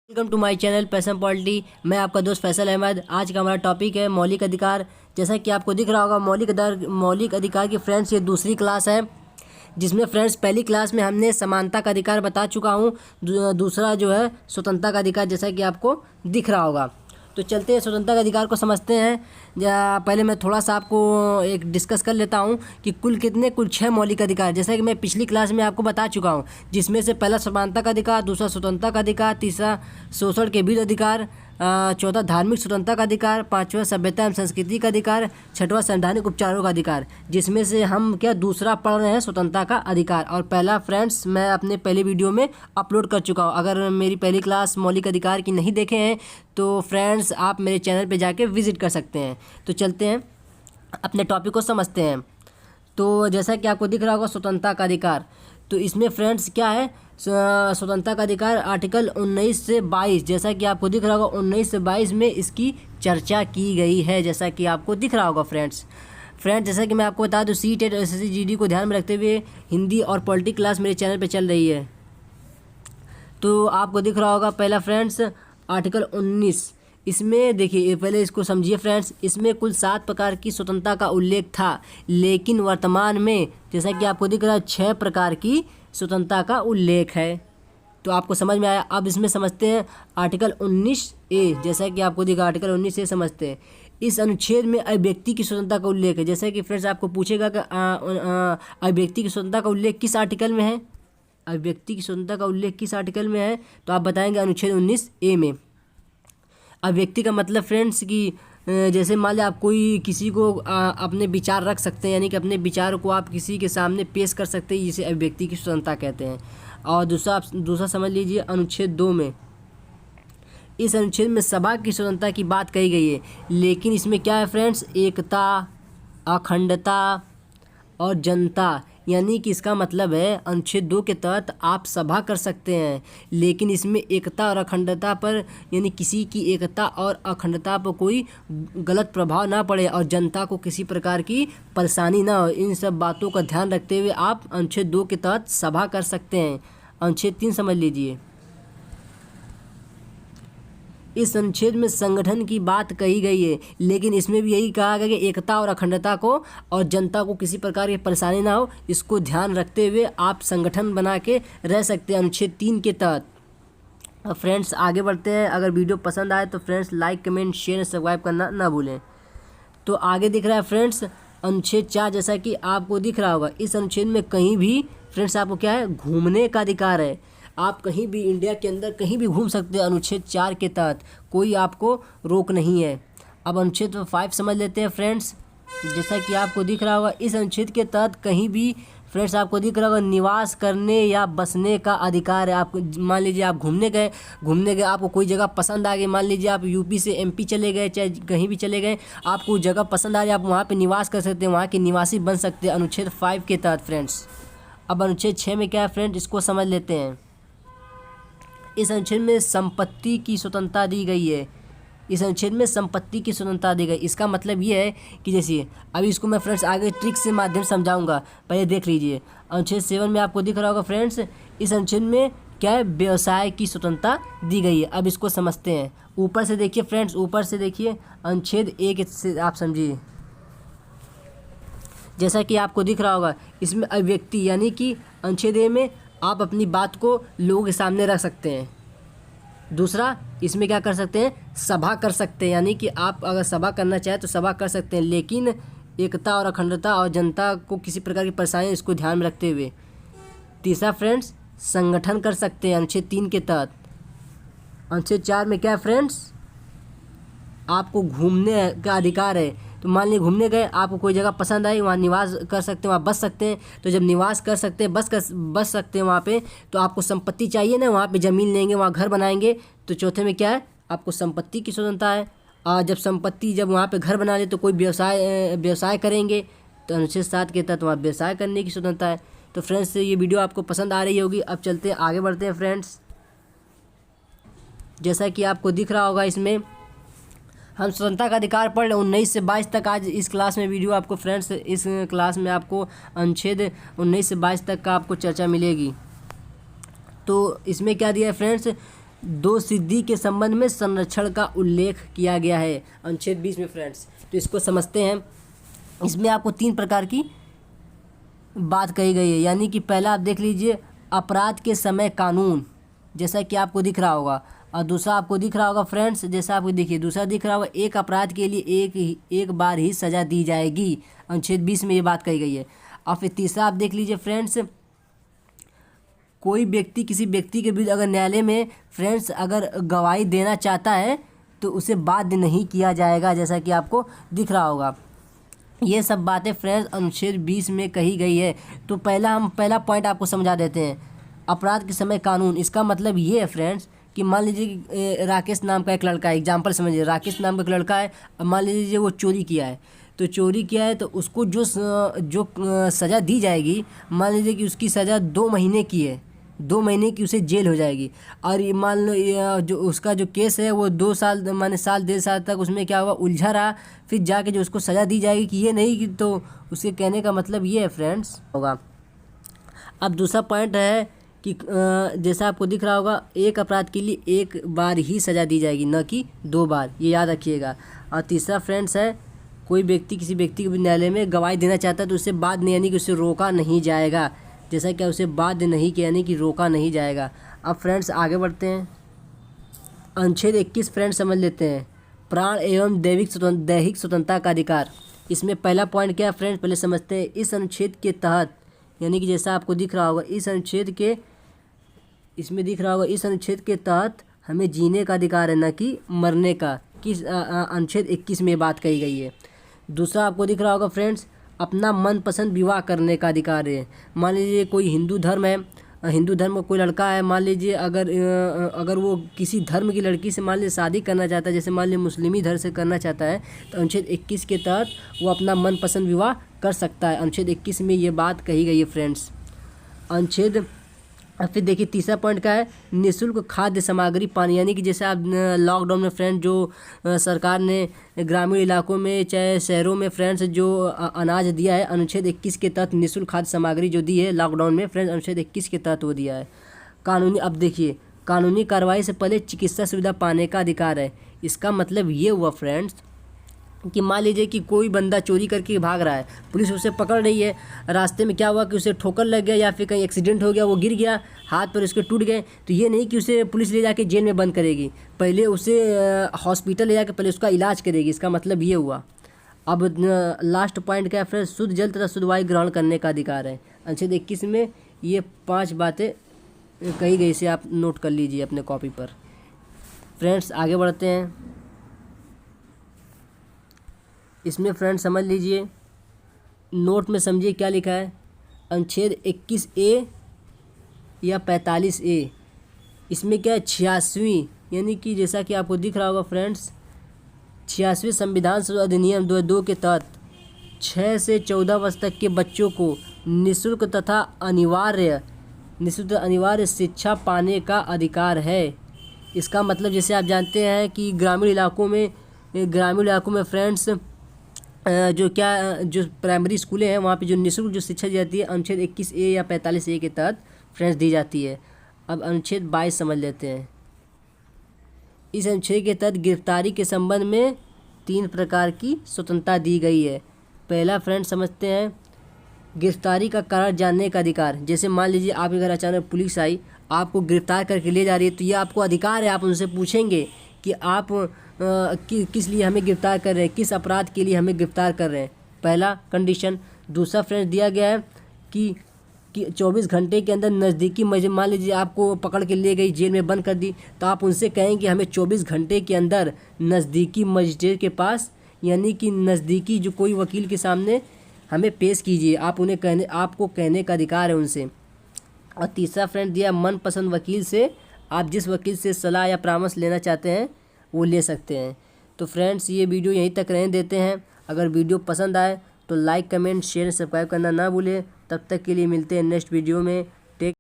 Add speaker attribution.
Speaker 1: Welcome to my channel passion polity. मैं आपका दोस्त फैसल अहमद। आज का हमारा टॉपिक है मौलिक अधिकार। जैसा कि आपको दिख रहा होगा मौलिक अधिकार की फ्रेंड्स ये दूसरी क्लास है, जिसमें फ्रेंड्स पहली क्लास में हमने समानता का अधिकार बता चुका हूँ। दूसरा जो है स्वतंत्रता का अधिकार, जैसा कि आपको दिख रहा होगा। तो चलते हैं स्वतंत्रता के अधिकार को समझते हैं। पहले मैं थोड़ा सा आपको एक डिस्कस कर लेता हूं कि कुल 6 मौलिक अधिकार, जैसा कि मैं पिछली क्लास में आपको बता चुका हूं, जिसमें से पहला समानता का अधिकार, दूसरा स्वतंत्रता का अधिकार, तीसरा शोषण के विरुद्ध अधिकार, चौथा धार्मिक स्वतंत्रता का अधिकार, पांचवा सभ्यता एवं संस्कृति का अधिकार, छठवां संवैधानिक उपचारों का अधिकार। जिसमें से हम दूसरा पढ़ रहे हैं स्वतंत्रता का अधिकार। और पहला फ्रेंड्स मैं अपने पहले वीडियो में अपलोड कर चुका हूँ। अगर मेरी पहली क्लास मौलिक अधिकार की नहीं देखे हैं तो फ्रेंड्स आप मेरे चैनल पे जाके विजिट कर सकते हैं। तो चलते हैं अपने टॉपिक को समझते हैं। तो जैसा कि आपको दिख रहा होगा स्वतंत्रता का अधिकार, तो इसमें फ्रेंड्स क्या है, स्वतंत्रता का अधिकार आर्टिकल 19 से 22, जैसा कि आपको दिख रहा होगा 19 से 22 में इसकी चर्चा की गई है, जैसा कि आपको दिख रहा होगा फ्रेंड्स। जैसा कि मैं आपको बता दूं, सी-टेट और एसएससी जीडी को ध्यान में रखते हुए हिंदी और पॉलिटी क्लास मेरे चैनल पे चल रही है। तो आपको दिख रहा होगा पहला फ्रेंड्स आर्टिकल 19। इसमें देखिए, पहले इसको समझिए फ्रेंड्स। इसमें कुल 7 प्रकार की स्वतंत्रता का उल्लेख था, लेकिन वर्तमान में जैसा कि आपको दिख रहा है 6 प्रकार की स्वतंत्रता का उल्लेख है। तो आपको समझ में आया। अब इसमें समझते हैं आर्टिकल 19A। जैसा कि आपको दिखा आर्टिकल 19A समझते हैं। इस अनुच्छेद में अभिव्यक्ति की स्वतंत्रता का उल्लेख है। जैसा कि फ्रेंड्स आपको पूछेगा कि अभिव्यक्ति की स्वतंत्रता का उल्लेख किस आर्टिकल में है, अभिव्यक्ति की स्वतंत्रता का उल्लेख किस आर्टिकल में है, तो आप बताएंगे अनुच्छेद 19A में। अभिव्यक्ति का मतलब फ्रेंड्स कि जैसे मान लिया आप कोई किसी को अपने विचार रख सकते हैं, यानी कि अपने विचार को आप किसी के सामने पेश कर सकते हैं, जिसे अभिव्यक्ति की स्वतंत्रता कहते हैं। और दूसरा समझ लीजिए अनुच्छेद 2 में। इस अनुच्छेद में सभा की स्वतंत्रता की बात कही गई है, लेकिन इसमें क्या है फ्रेंड्स, एकता, अखंडता और जनता, यानी कि इसका मतलब है अनुच्छेद 2 के तहत आप सभा कर सकते हैं, लेकिन इसमें एकता और अखंडता पर, यानी किसी की एकता और अखंडता पर कोई गलत प्रभाव ना पड़े और जनता को किसी प्रकार की परेशानी ना हो। इन सब बातों का ध्यान रखते हुए आप अनुच्छेद 2 के तहत सभा कर सकते हैं। अनुच्छेद 3 समझ लीजिए। इस अनुच्छेद में संगठन की बात कही गई है, लेकिन इसमें भी यही कहा गया कि एकता और अखंडता को और जनता को किसी प्रकार की परेशानी ना हो, इसको ध्यान रखते हुए आप संगठन बना के रह सकते हैं अनुच्छेद 3 के तहत। अब फ्रेंड्स आगे बढ़ते हैं। अगर वीडियो पसंद आए तो friends like, comment, share, subscribe करना ना भूलें। तो आगे दिख रहा है फ्रेंड्स अनुच्छेद 4। जैसा कि आपको दिख रहा होगा, इस अनुच्छेद में कहीं भी फ्रेंड्स आपको क्या है, घूमने का अधिकार है। आप कहीं भी इंडिया के अंदर कहीं भी घूम सकते हैं अनुच्छेद 4 के तहत, कोई आपको रोक नहीं है। अब अनुच्छेद 5 समझ लेते हैं फ्रेंड्स। जैसा कि आपको दिख रहा होगा, इस अनुच्छेद के तहत कहीं भी फ्रेंड्स आपको दिख रहा होगा निवास करने या बसने का अधिकार है। आप मान लीजिए आप घूमने गए, आपको कोई जगह पसंद आ गई, मान लीजिए आप यूपी से एमपी चले गए, चाहे कहीं भी चले गए, आपको जगह पसंद आ रही है, आप वहाँ पे निवास कर सकते हैं, वहाँ के निवासी बन सकते हैं अनुच्छेद 5 के तहत फ्रेंड्स। अब अनुच्छेद 6 में क्या है फ्रेंड, इसको समझ लेते हैं। इस अनुच्छेद में संपत्ति की स्वतंत्रता दी गई है। इस अनुच्छेद में संपत्ति की स्वतंत्रता दी गई। इसका मतलब ये है कि जैसे अभी इसको मैं फ्रेंड्स आगे ट्रिक से माध्यम समझाऊंगा, पहले देख लीजिए। अनुच्छेद 7 में आपको दिख रहा होगा फ्रेंड्स, इस अनुच्छेद में क्या है, व्यवसाय की स्वतंत्रता दी गई है। अब इसको समझते हैं। ऊपर से देखिए फ्रेंड्स, ऊपर से देखिए अनुच्छेद 1 से आप समझिए। जैसा कि आपको दिख रहा होगा, इसमें अभिव्यक्ति, यानी कि अनुच्छेद ए में आप अपनी बात को लोगों के सामने रख सकते हैं। दूसरा, इसमें क्या कर सकते हैं, सभा कर सकते हैं, यानी कि आप अगर सभा करना चाहें तो सभा कर सकते हैं, लेकिन एकता और अखंडता और जनता को किसी प्रकार की परेशानी, इसको ध्यान में रखते हुए। तीसरा फ्रेंड्स, संगठन कर सकते हैं अनुच्छेद 3 के तहत। अनुच्छेद 4 में क्या है फ्रेंड्स, आपको घूमने का अधिकार है। तो मान लीजिए घूमने गए, आपको कोई जगह पसंद आई, वहाँ निवास कर सकते हैं, वहाँ बस सकते हैं। तो जब निवास कर सकते हैं, बस सकते हैं वहाँ पे, तो आपको संपत्ति चाहिए ना, वहाँ पे ज़मीन लेंगे, वहाँ घर बनाएंगे। तो चौथे में क्या है, आपको संपत्ति की स्वतंत्रता है। और जब वहाँ पे घर बना ले तो कोई व्यवसाय करेंगे, तो अनुच्छेद 7 के तहत वहाँ व्यवसाय करने की स्वतंत्रता है। तो फ्रेंड्स ये वीडियो आपको पसंद आ रही होगी। अब चलते हैं, आगे बढ़ते हैं फ्रेंड्स। जैसा कि आपको दिख रहा होगा, इसमें हम स्वतंत्रता का अधिकार पढ़ रहे 19 से 22 तक। आज इस क्लास में वीडियो आपको फ्रेंड्स, इस क्लास में आपको अनुच्छेद 19 से 22 तक का आपको चर्चा मिलेगी। तो इसमें क्या दिया है फ्रेंड्स, दो सिद्धि के संबंध में संरक्षण का उल्लेख किया गया है अनुच्छेद 20 में फ्रेंड्स। तो इसको समझते हैं। इसमें आपको 3 प्रकार की बात कही गई है, यानी कि पहला आप देख लीजिए अपराध के समय कानून, जैसा कि आपको दिख रहा होगा, और दूसरा आपको दिख रहा होगा फ्रेंड्स, जैसा आपको देखिए दूसरा दिख रहा होगा एक अपराध के लिए एक बार ही सज़ा दी जाएगी, अनुच्छेद 20 में ये बात कही गई है। और फिर तीसरा आप देख लीजिए फ्रेंड्स, कोई व्यक्ति किसी व्यक्ति के विरुद्ध अगर न्यायालय में फ्रेंड्स अगर गवाही देना चाहता है तो उसे बाध्य नहीं किया जाएगा, जैसा कि आपको दिख रहा होगा। ये सब बातें फ्रेंड्स अनुच्छेद 20 में कही गई है। तो पहला पॉइंट आपको समझा देते हैं, अपराध के समय कानून। इसका मतलब ये है फ्रेंड्स कि मान लीजिए कि राकेश नाम का एक लड़का है, एग्जाम्पल समझिए, राकेश नाम का एक लड़का है, मान लीजिए वो चोरी किया है, तो चोरी किया है तो उसको जो सज़ा दी जाएगी, मान लीजिए कि उसकी सज़ा 2 महीने की है, 2 महीने की उसे जेल हो जाएगी। और ये मान लो जो उसका जो केस है वो 2 साल माने साल 1.5 साल तक उसमें क्या हुआ उलझा रहा, फिर जाके जो उसको सज़ा दी जाएगी कि ये नहीं कि, तो उसके कहने का मतलब ये है फ्रेंड्स होगा। अब दूसरा पॉइंट है कि जैसा आपको दिख रहा होगा एक अपराध के लिए एक बार ही सज़ा दी जाएगी, न कि 2 बार, ये याद रखिएगा। और तीसरा फ्रेंड्स है कोई व्यक्ति किसी व्यक्ति के न्यायालय में गवाही देना चाहता है तो उससे बाद नहीं, यानी कि उससे रोका नहीं जाएगा, जैसा कि उसे बाध्य नहीं किया, यानी कि रोका नहीं जाएगा। अब फ्रेंड्स आगे बढ़ते हैं, अनुच्छेद 21 फ्रेंड्स समझ लेते हैं, प्राण एवं दैहिक स्वतंत्रता का अधिकार। इसमें पहला पॉइंट क्या है फ्रेंड्स, पहले समझते हैं। इस अनुच्छेद के तहत, यानी कि जैसा आपको दिख रहा होगा इस अनुच्छेद के तहत हमें जीने का अधिकार है, न कि मरने का, किस अनुच्छेद 21 में बात कही गई है। दूसरा आपको दिख रहा होगा फ्रेंड्स अपना मनपसंद विवाह करने का अधिकार है। मान लीजिए कोई हिंदू धर्म है, हिंदू धर्म का कोई लड़का है, मान लीजिए अगर वो किसी धर्म की लड़की से मान लीजिए शादी करना चाहता है, जैसे मान लीजिए मुस्लिमी धर्म से करना चाहता है, तो अनुच्छेद 21 के तहत वो अपना मनपसंद विवाह कर सकता है। अनुच्छेद 21 में ये बात कही गई है फ्रेंड्स। अनुच्छेद फिर देखिए तीसरा पॉइंट क्या है, निःशुल्क खाद्य सामग्री पानी, यानी कि जैसे आप लॉकडाउन में फ्रेंड जो सरकार ने ग्रामीण इलाकों में चाहे शहरों में फ्रेंड्स जो अनाज दिया है, अनुच्छेद 21 के तहत निःशुल्क खाद्य सामग्री जो दी है लॉकडाउन में फ्रेंड्स, अनुच्छेद 21 के तहत वो दिया है। कानूनी, अब देखिए कानूनी कार्रवाई से पहले चिकित्सा सुविधा पाने का अधिकार है। इसका मतलब ये हुआ फ्रेंड्स कि मान लीजिए कि कोई बंदा चोरी करके भाग रहा है, पुलिस उसे पकड़ रही है, रास्ते में क्या हुआ कि उसे ठोकर लग गया या फिर कहीं एक्सीडेंट हो गया, वो गिर गया, हाथ पर उसके टूट गए, तो ये नहीं कि उसे पुलिस ले जाके जेल में बंद करेगी, पहले उसे हॉस्पिटल ले जाकर पहले उसका इलाज करेगी। इसका मतलब ये हुआ। अब लास्ट पॉइंट क्या है फ्रेंड्स, शुद्ध जल तथा शुद्ध वायु ग्रहण करने का अधिकार है। अनुच्छेद 21 में ये 5 बातें कही गई, इसे आप नोट कर लीजिए अपने कॉपी पर। फ्रेंड्स आगे बढ़ते हैं, इसमें फ्रेंड्स समझ लीजिए, नोट में समझिए क्या लिखा है, अनुच्छेद 21A या 45A, इसमें क्या है 86वीं, यानी कि जैसा कि आपको दिख रहा होगा फ्रेंड्स 86वें संविधान अधिनियम 2002 के तहत 6 से 14 वर्ष तक के बच्चों को निःशुल्क तथा अनिवार्य शिक्षा पाने का अधिकार है। इसका मतलब जैसे आप जानते हैं कि ग्रामीण इलाकों में फ्रेंड्स जो प्राइमरी स्कूलें हैं वहाँ पे जो निःशुल्क जो शिक्षा दी जाती है अनुच्छेद 21A या 45A के तहत फ्रेंड्स दी जाती है। अब अनुच्छेद 22 समझ लेते हैं। इस अनुच्छेद के तहत गिरफ्तारी के संबंध में 3 प्रकार की स्वतंत्रता दी गई है। पहला फ्रेंड्स समझते हैं, गिरफ्तारी का कारण जानने का अधिकार। जैसे मान लीजिए आपके घर अचानक पुलिस आई, आपको गिरफ्तार करके ले जा रही है, तो ये आपको अधिकार है, आप उनसे पूछेंगे कि आप किस लिए हमें गिरफ्तार कर रहे हैं, किस अपराध के लिए हमें गिरफ्तार कर रहे हैं, पहला कंडीशन। दूसरा फ्रेंड्स दिया गया है कि 24 घंटे के अंदर नज़दीकी मजिस्ट्रेट, मान लीजिए आपको पकड़ के ले गई जेल में बंद कर दी, तो आप उनसे कहें कि हमें 24 घंटे के अंदर नज़दीकी मजिस्ट्रेट के पास, यानी कि नज़दीकी जो कोई वकील के सामने हमें पेश कीजिए, आपको कहने का अधिकार है उनसे। और तीसरा फ्रेंड दिया मनपसंद वकील से, आप जिस वकील से सलाह या परामर्श लेना चाहते हैं वो ले सकते हैं। तो फ्रेंड्स ये वीडियो यहीं तक रहने देते हैं। अगर वीडियो पसंद आए तो लाइक कमेंट शेयर सब्सक्राइब करना ना भूलें। तब तक के लिए मिलते हैं नेक्स्ट वीडियो में।